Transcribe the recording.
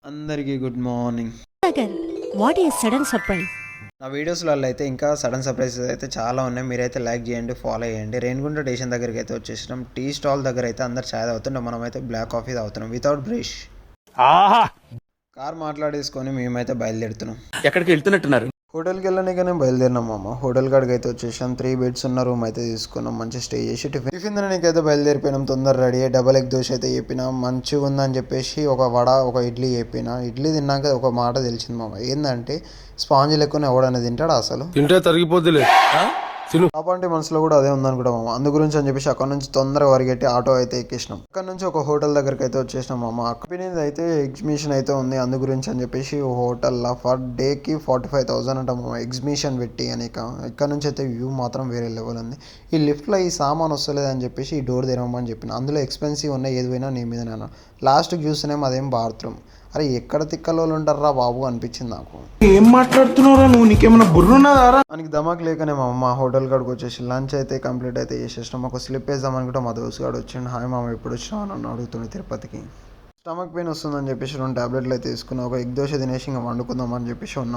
అందరికీ good morning. What is sudden surprise? నా వీడియోస్లలో అయితే ఇంకా సడన్ సర్ప్రైజెస్ అయితే చాలా ఉన్నాయి. మీరైతే లైక్ చేయండి, ఫాలో చేయండి. రేణిగుంట స్టేషన్ దగ్గరికి అయితే వచ్చేసినాం. టీ స్టాల్ దగ్గర అయితే అందరు చాయ్ తాగుతుంటే మనమైతే బ్లాక్ కాఫీ తాగుతున్నాం వితౌట్ బ్రష్. కార్ మాట్లాడేసుకొని మేమైతే బయలుదేరుతున్నాం. ఎక్కడికి వెళ్తున్నట్టున్నారు? హోటల్కి వెళ్ళనికనే బయలుదేరినాం మామ. హోటల్ కాడికి అయితే వచ్చేసాం. 3 బెడ్స్ ఉన్న రూమ్ అయితే తీసుకున్నాం. మంచి స్టే చేసి టిఫిన్ తినడానికైతే బయలుదేరిపోయినాం. తొందర రెడీ అయ్యి డబల్ ఎగ్ దోశ అయితే చెప్పినాం. మంచిగా ఉందని చెప్పేసి ఒక వడ ఒక ఇడ్లీ చెప్పిన. ఇడ్లీ తిన్నాక ఒక మాట తెలిసింది మామ. ఏంటంటే స్పాంజ్ లెక్కనే ఎవడన్నా తింటాడా అసలు? తింటే తరిగిపోద్దులే. పాపంటి మనసులో కూడా అదే ఉందనుకుంటా మామ. అందు గురించి అని చెప్పేసి అక్కడ నుంచి తొందరగా పరిగెట్టి ఆటో అయితే ఎక్కేసినాం. అక్కడ నుంచి ఒక హోటల్ దగ్గరికి అయితే వచ్చేసినాం మామ. అక్కడ అయితే ఎగ్జిబిషన్ అయితే ఉంది. అందు గురించి అని చెప్పేసి హోటల్లో ఫర్ డేకి 45,000 అంట మామ ఎగ్జిబిషన్ పెట్టి అని. ఇక్కడ నుంచి అయితే వ్యూ మాత్రం వేరే లెవెల్ ఉంది. ఈ లిఫ్ట్లో ఈ సామాన్ వస్తలేదు అని చెప్పేసి ఈ డోర్ తెరవమని చెప్పిన. అందులో ఎక్స్పెన్సివ్ ఉన్నాయి, ఏది పోయినా నీ మీద నేను లాస్ట్కి చూస్తేనేమో అదేం బాత్రూమ్. అరే ఎక్కడ తిక్కలోళ్ళు ఉంటారా బాబు అనిపించింది నాకు. ఏం మాట్లాడుతున్నారా నువ్వు? నీకేమైనా బుర్రున్నదారా? మనకి దమాక్ లేకనే మా హోటల్ కాడికి వచ్చేసి లంచ్ అయితే కంప్లీట్ అయితే చేసేసినాం. ఒక స్లిప్ వేద్దామనుకుంటే మా దోస్తు గాడు వచ్చిండు. హాయ్ మామ ఎప్పుడు వచ్చినావు అని అడుగుతుండే తిరుపతికి. స్టమక్ పెయిన్ వస్తుందని చెప్పేసి 2 టాబ్లెట్లు అయితే తీసుకున్నాం. ఒక ఎగ్ దోశ తినేసి ఇంకా వండుకుందాం అని చెప్పేసి ఉన్నాం.